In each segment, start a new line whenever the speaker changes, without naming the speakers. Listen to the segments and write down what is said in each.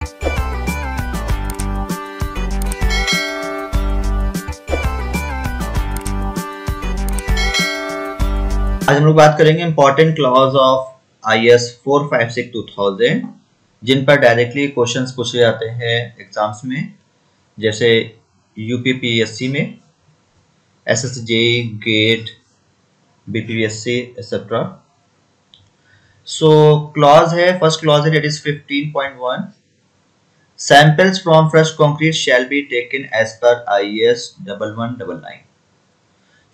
आज हम लोग बात करेंगे इंपॉर्टेंट क्लॉज ऑफ IS 456-2000 जिन पर डायरेक्टली क्वेश्चंस पूछे जाते हैं एग्जाम्स में, जैसे UPPSC में, SSJ, GATE, BPSC etcetera. So clause है, फर्स्ट क्लॉज है that is 15.1, samples from fresh concrete shall be taken as पर IS 1199।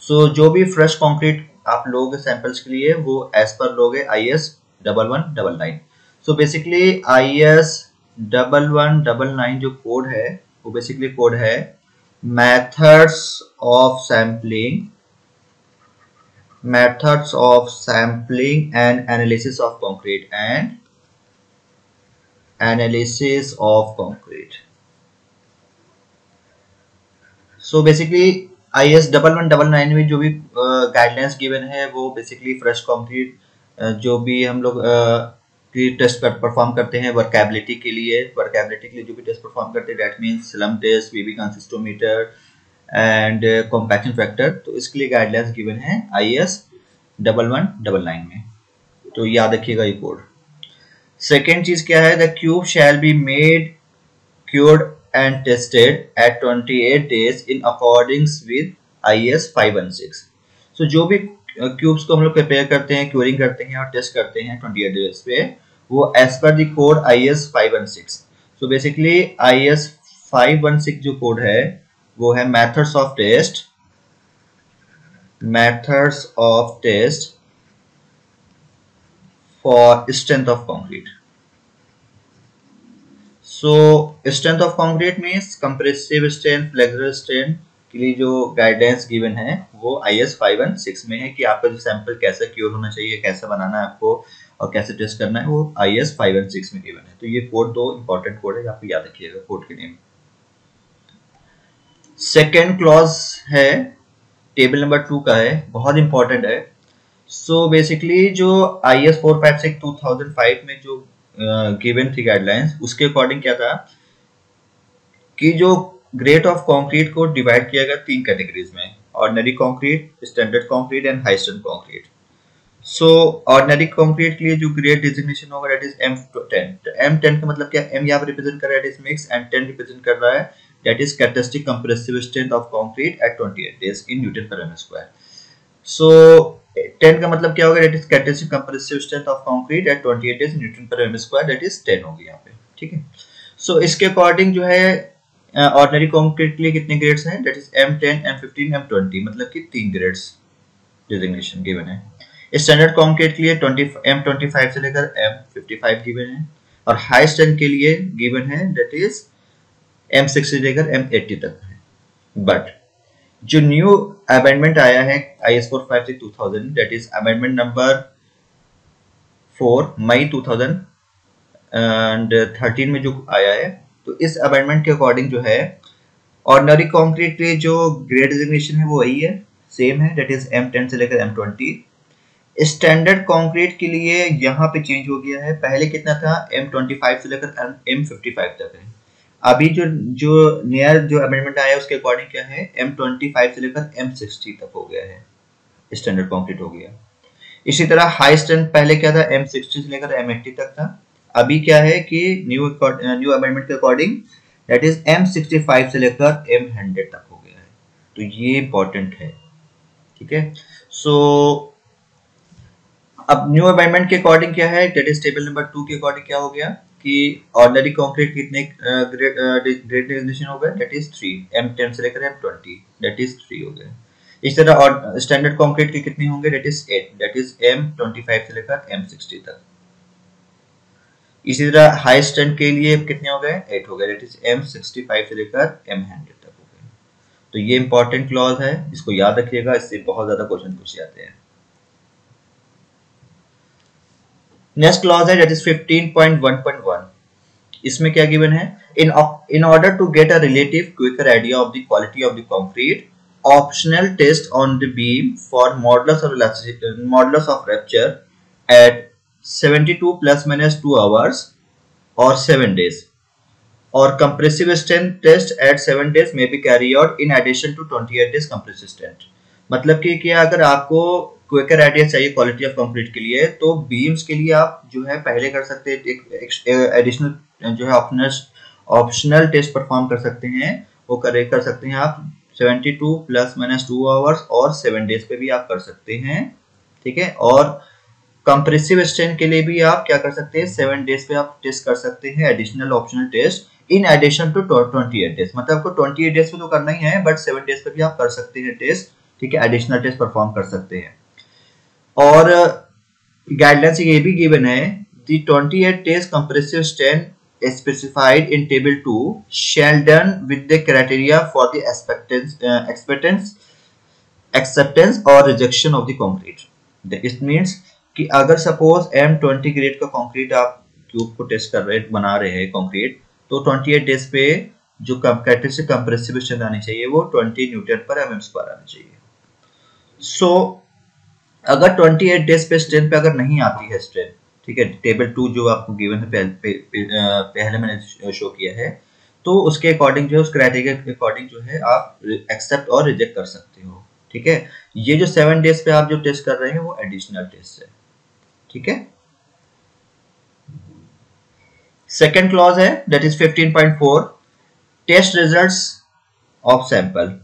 सो जो भी फ्रेश कंक्रीट आप लोग सैंपल्स के लिए वो एज पर लोगे IS 1199। सो बेसिकली IS 1199 जो कोड है वो बेसिकली कोड है methods of sampling and analysis of concrete so basically IS 1199 में जो भी गाइडलाइंस गिवन है वो बेसिकली फ्रेश कंक्रीट जो भी हम लोग की टेस्ट परफॉर्म करते हैं वर्केबिलिटी के लिए जो भी टेस्ट परफॉर्म करते हैं, that means slump test, BB consistometer and compaction factor, तो इसके लिए गाइडलाइंस गिवन है IS 1199 में, तो याद रखिएगा ये कोड। सेकेंड चीज क्या है, the cube shall be made cured and tested at 28 days in accordance with IS 516। so जो भी क्यूब्स को हम लोग प्रिपेयर करते हैं, क्यूरिंग करते हैं और टेस्ट करते हैं 28 डेज पे, वो as per the code IS 516। So basically IS 516 जो कोड है वो है methods of test for strength of concrete. So strength of concrete means compressive strength, flexural strength के लिए जो गाइडेंस गिवन है वो IS 516 में है कि आपका जो सैंपल कैसा क्योर होना चाहिए, कैसे बनाना है आपको और कैसे टेस्ट करना है, वो IS 516 में गिवन है। तो ये कोड दो इंपॉर्टेंट कोड है, आपको याद रखिएगा कोड के नेम। सेकेंड क्लॉज है टेबल नंबर 2 का है, बहुत इंपॉर्टेंट है। सो बेसिकली जो IS 456-2005 में जो गिवन थी गाइडलाइंस, उसके अकॉर्डिंग क्या था कि जो ग्रेड ऑफ कंक्रीट को डिवाइड किया गया 3 कैटेगरीज में, ordinary concrete, standard concrete and high strength concrete. So ordinary concrete के लिए जो ग्रेड डिजिग्नेशन होगा दैट इज M10। तो M10 का मतलब क्या, M यहाँ पर रिप्रेजेंट कर रहा है that is mix and 10 represent कर रहा है that is characteristic compressive strength of concrete eight 28 days in newton पर एम स्क्वायर। सो 10 का मतलब क्या होगा, that is characteristic compressive strength of concrete eight 28 days in newton पर एम स्क्वायर, दैट इज 10 होगी यहाँ पे, ठीक है। सो इसके अकॉर्डिंग जो है ऑर्डिनरी कंक्रीट के लिए कितने ग्रेड्स हैं, that is M10, M15, M20, मतलब कि 3 ग्रेड्स डिजिग्नेशन गिवन है। स्टैंडर्ड कंक्रीट के लिए M25 से लेकर M55 गिवन है, और हाई स्ट्रेंथ के लिए गिवन है दैट इज M60 से लेकर M80 तक है। बट जो न्यू अमेंडमेंट आया है IS 456-2000 that is amendment number 4 मई 2013 में जो आया है, तो इस अमेंडमेंट के अकॉर्डिंग जो है ऑर्डिनरी कंक्रीट के जो ग्रेड डिजिग्नेशन है वो वही है, सेम है, दैट इज M10 से लेकर M20। स्टैंडर्ड कंक्रीट के लिए यहाँ पे चेंज हो गया है, पहले कितना था, M25 से लेकर M55 तक है। अभी जो नया जो अमेंडमेंट आया है उसके अकॉर्डिंग क्या है, M25 से लेकर M60 तक हो गया है, स्टैंडर्ड कंक्रीट हो गया। इसी तरह हाई स्ट्रेंथ पहले क्या था, M60 से लेकर M80 तक था, अभी क्या है कि न्यू अमेंडमेंट के अकॉर्डिंग दैट इज M65 से लेकर M100 तक हो गया है। तो ये इंपॉर्टेंट है, ठीक है। सो अब न्यू अमेंडमेंट के अकॉर्डिंग क्या है, दैट इज टेबल नंबर 2 के अकॉर्डिंग क्या हो गया कि ऑर्डिनरी कंक्रीट कितने ग्रेड डिजिग्नेशन हो गए, दैट इज 3, M10 से लेकर M20, दैट इज 3 हो गए। इस तरह स्टैंडर्ड कंक्रीट के कितने होंगे, that is 8, that is M25 से लेकर M60 तक। इसी तरह हाई स्ट्रेंथ के लिए कितने हो गए, 8 हो गए, दैट इज M65 से लेकर M100 तक हो गए। तो ये इंपॉर्टेंट क्लॉज है, इसको याद रखिएगा, इससे बहुत ज्यादा क्वेश्चन पूछे जाते हैं। नेक्स्ट क्लॉज है दैट इज 15.1.1। इसमें क्या गिवन है, in order to get a relative quicker idea of the quality of the concrete, optional test on the beam for modulus of rupture at 72 ± 2 hours और 7 days और compressive strength test at 7 days may be carry out in addition to 28 days compressive strength. मतलब कि क्या अगर आपको quicker idea चाहिए quality of concrete के लिए, तो बीम्स के लिए आप जो है पहले कर सकते हैं एक एडिशनल जो है ऑप्शनल टेस्ट परफॉर्म कर सकते हैं। वो कर सकते हैं आप 72 ± 2 आवर्स और 7 days पे भी आप कर सकते हैं, ठीक है। और कंप्रेसिव स्ट्रेंथ के लिए भी आप क्या कर सकते हैं, 7 days पे आप टेस्ट कर सकते हैं additional optional test in addition to 28 days। मतलब आपको 28 days पे तो करना ही है, बट 7 days पे भी आप कर सकते हैं टेस्ट, ठीक है, एडिशनल टेस्ट परफॉर्म कर सकते हैं। और गाइडलाइंस ये भी गिवन है, the 28 days compressive strength specified in table 2 shall done with the criteria for the acceptance or rejection of the concrete। It means कि अगर सपोज M20 ग्रेड का कंक्रीट आप क्यूब को टेस्ट कर रहे बना रहे हैं कंक्रीट, तो 28 डेज पे जो कैरेक्टरिस्टिक कंप्रेसिव स्ट्रेंथ आनी चाहिए वो 20 न्यूटन पर mm² आनी चाहिए। सो अगर 28 डेज पे स्ट्रेंथ पे अगर नहीं आती है स्ट्रेंथ, ठीक है, टेबल 2 जो आपको गिवन है पहले मैंने शो किया है, तो उसके अकॉर्डिंग जो है उस क्राइटेरिया के अकॉर्डिंग जो है आप एक्सेप्ट और रिजेक्ट कर सकते हो, ठीक है। ये जो 7 डेज पे आप जो टेस्ट कर रहे हैं वो एडिशनल टेस्ट है, ठीक है। सेकेंड क्लॉज है that is 15.4 test results of sample.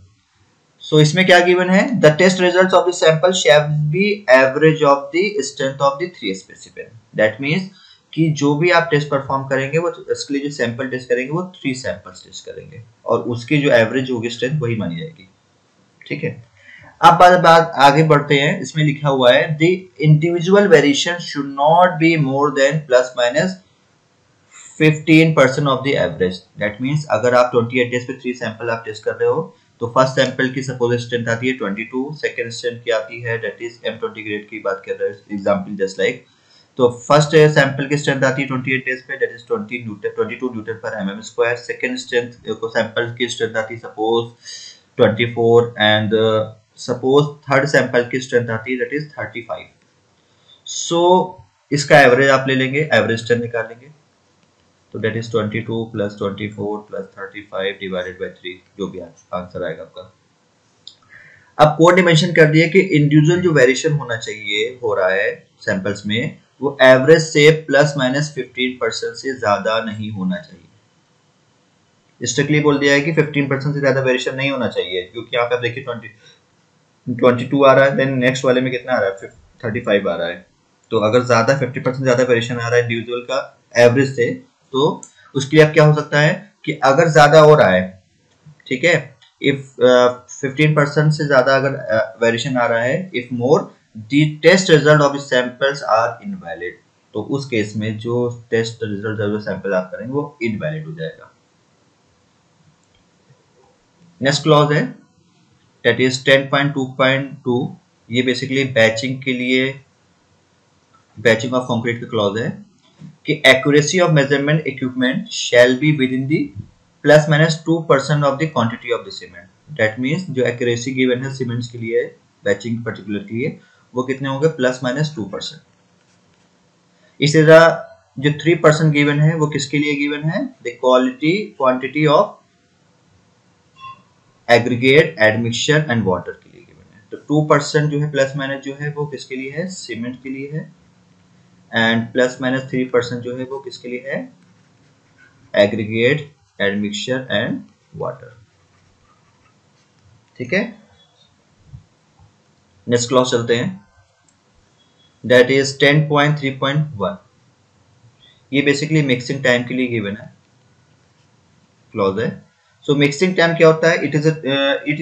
So इसमें क्या गिवन है, the test results of the sample shall be average of the strength of the 3 specimen. That means कि जो भी आप टेस्ट परफॉर्म करेंगे वो इसके लिए जो सैंपल टेस्ट करेंगे वो 3 सैंपल्स टेस्ट करेंगे और उसकी जो एवरेज होगी स्ट्रेंथ वही मानी जाएगी, ठीक है। अब बात आगे बढ़ते हैं। इसमें लिखा हुआ है the individual variation should not be more than ±15% of the average. That means अगर आप 28 डेज पे 3 सैंपल आप टेस्ट कर रहे हो, तो फर्स्ट सैंपल की सपोज स्ट्रेंथ आती है 22, सेकंड स्ट्रेंथ की आती है दैट इज M20 ग्रेड की बात कर रहे हैं एग्जांपल जस्ट लाइक। तो फर्स्ट सैंपल की स्ट्रेंथ आती है 28 डेज पे दैट इज 22 न्यूटन पर mm²। सेकंड स्ट्रेंथ को सैंपल की स्ट्रेंथ आती है suppose 24 and suppose third sample की स्ट्रेंथ आती है दैट इज 35। सो इसका एवरेज आप ले लेंगे, एवरेज स्ट्रेंथ निकालेंगे, तो दैट इज 22 + 24 + 35 डिवाइडेड बाय 3, जो भी आंसर आएगा आपका। अब कोड ने मेंशन कर दिया कि इंडिविजुअल जो वेरिएशन होना चाहिए हो रहा है सैंपल्स में वो एवरेज से ±15% से ज्यादा नहीं होना चाहिए। स्ट्रिक्टली बोल दिया है कि 15% से ज्यादा वेरिएशन नहीं होना चाहिए, क्योंकि यहाँ पे आप देखिए 22 आ रहा है, देन नेक्स्ट वाले में कितना आ रहा है 35 आ रहा है। तो अगर ज्यादा 50% ज्यादा वेरिएशन आ रहा है इंडिविजुअल का एवरेज से, तो उसके लिए अब क्या हो सकता है कि अगर ज्यादा हो रहा है, ठीक है, इफ 15% से ज्यादा अगर वेरिएशन आ रहा है, if more the test result of the samples are invalid, तो उस केस में जो टेस्ट रिजल्ट जो सैंपल आप करेंगे वो इनवैलिड हो जाएगा। नेक्स्ट क्लॉज है दैट इज 10.2.2। ये बेसिकली बैचिंग के लिए, बैचिंग ऑफ कंक्रीट का क्लॉज है कि accuracy of measurement equipment shall be with in the ±2% of the quantity of the cement. That means जो एक्यूरेसी गिवन है सीमेंट्स के लिए, बैचिंग पर्टिकुलर के लिए, वो कितने होंगे ±2%। इसी तरह जो 3% गिवन है वो किसके लिए गिवन है, the quantity of aggregate admixture and water के लिए गिवन है। तो 2% जो है प्लस माइनस जो है वो किसके लिए है, सीमेंट के लिए है, एंड ±3% जो है वो किसके लिए है, एग्रीगेट एडमिक्सचर एंड वाटर, ठीक है। नेक्स्ट क्लॉज चलते हैं दैट इज 10.3.1। ये बेसिकली मिक्सिंग टाइम के लिए गिवन है क्लॉज है। सो मिक्सिंग टाइम क्या होता है, it is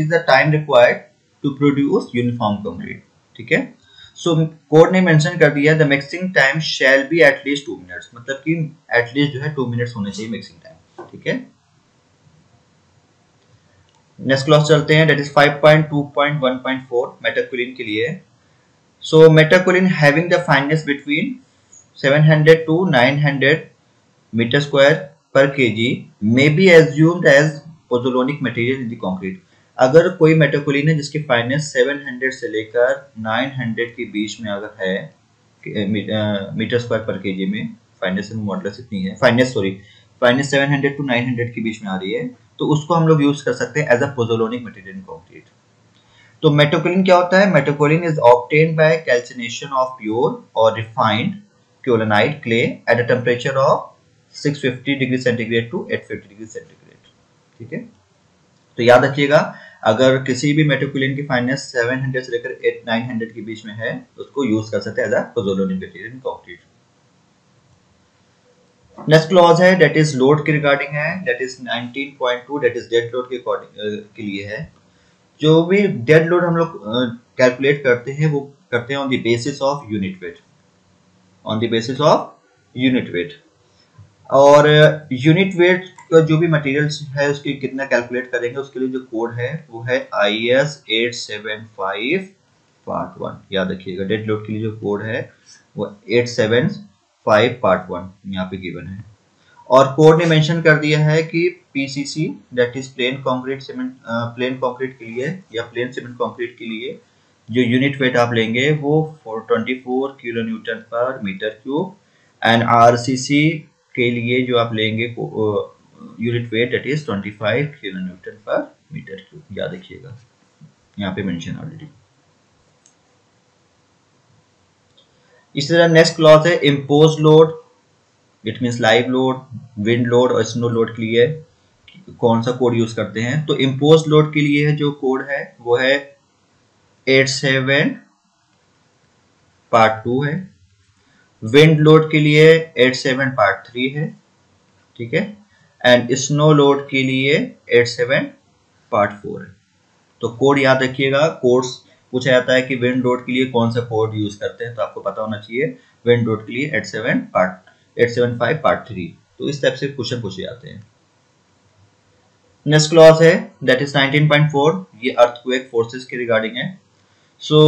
the time required to produce uniform concrete, ठीक है। सो कोड ने मेंशन कर दिया the mixing time shall be at least 2 minutes, मतलब कि एटलीस्ट जो है 2 मिनट्स होने चाहिए मिक्सिंग टाइम, ठीक है। नेक्स्ट क्लॉज चलते हैं दैट इज 5.2.1.4 मेटाकुलिन के लिए। So metakaolin having the fineness between 700 to 900 metre square per kg may be assumed as pozzolanic material in the concrete। अगर कोई मेटाकुलिन है जिसकी फाइननेस 700 से लेकर 900 के बीच में अगर है मीटर स्क्वायर पर केजी में, फाइननेस मॉडुलस इतनी है, -700 to 900 के बीच में आ रही है, तो उसको हम लोग यूज कर सकते हैं as a pozzolanic material in concrete. तो मेटोक्विलिन क्या होता है? Metakaolin is obtained by calcination of pure और refined kaolinite clay at a temperature of 650 degree centigrade to 850 degree centigrade. ठीक है, तो याद रखिएगा, अगर किसी भी मेटोक्विलिन की फाइननेस 700 से लेकर 900 के बीच में है तो उसको यूज कर सकते हैं as a pozzolanic material in concrete. Next clause है दैट इज लोड के रिगार्डिंग है, that is 19.2, that is dead load के के लिए है। जो भी डेड लोड हम लोग कैलकुलेट करते हैं वो करते हैं on the basis of unit weight, on the basis of unit weight. और यूनिट वेट का जो भी मटेरियल्स है उसकी कितना कैलकुलेट करेंगे उसके लिए जो कोड है वो है IS 875 पार्ट 1। याद रखिएगा, डेड लोड के लिए जो कोड है वो 875 पार्ट 1 यहाँ पे गिवन है। और कोड ने मेंशन कर दिया है कि PCC that is plane concrete cement, plane concrete के लिए या प्लेन सीमेंट कंक्रीट के लिए जो यूनिट वेट आप लेंगे वो 424 किलो न्यूटन पर मीटर क्यूब, एंड RCC के लिए जो आप लेंगे unit weight that is 25 kilo Newton पर मीटर क्यूब। याद रखिएगा, यहाँ पे मेंशन ऑलरेडी। इसी तरह नेक्स्ट क्लॉज है impose load, it means live load, wind load और स्नो लोड के लिए कौन सा कोड यूज करते हैं। तो इम्पोज लोड के लिए जो कोड है वो है 87 पार्ट 2 है, विंड लोड के लिए 87 पार्ट 3 है। ठीक है, एंड स्नो लोड के लिए 87 पार्ट 4 है। तो कोड याद रखिएगा, कोड्स पूछा जाता है कि विंड लोड के लिए कौन सा कोड यूज करते हैं तो आपको पता होना चाहिए विंड लोड के लिए 875 पार्ट 3। तो इस टाइप से क्वेश्चन पूछे जाते हैं। नेक्स्ट क्लॉज है दैट इज 19.4, ये अर्थक्वेक फोर्सेस के रिगार्डिंग है। So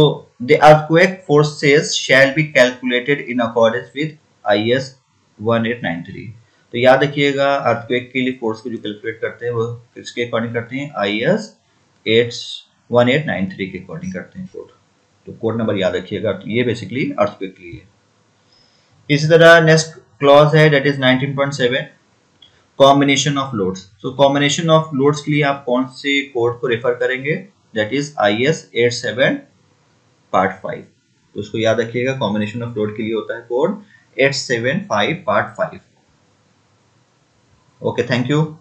the earthquake forces shall be calculated in accordance with IS 1893। तो याद रखिएगा, अर्थक्वेक के लिए फोर्स को जो कैलकुलेट करते हैं वो किसके अकॉर्डिंग करते हैं? IS 1893 के अकॉर्डिंग करते हैं कोड। तो कोड नंबर याद रखिएगा, ये बेसिकली अर्थक्वेक के लिए। इसी तरह नेक्स्ट क्लॉज है that is 19.7, combination of loads. So combination of loads के लिए आप कौन से कोड को रेफर करेंगे? That is IS 87 part 5। तो उसको याद रखिएगा, कॉम्बिनेशन ऑफ लोड के लिए होता है code 875 part 5। Okay, thank you.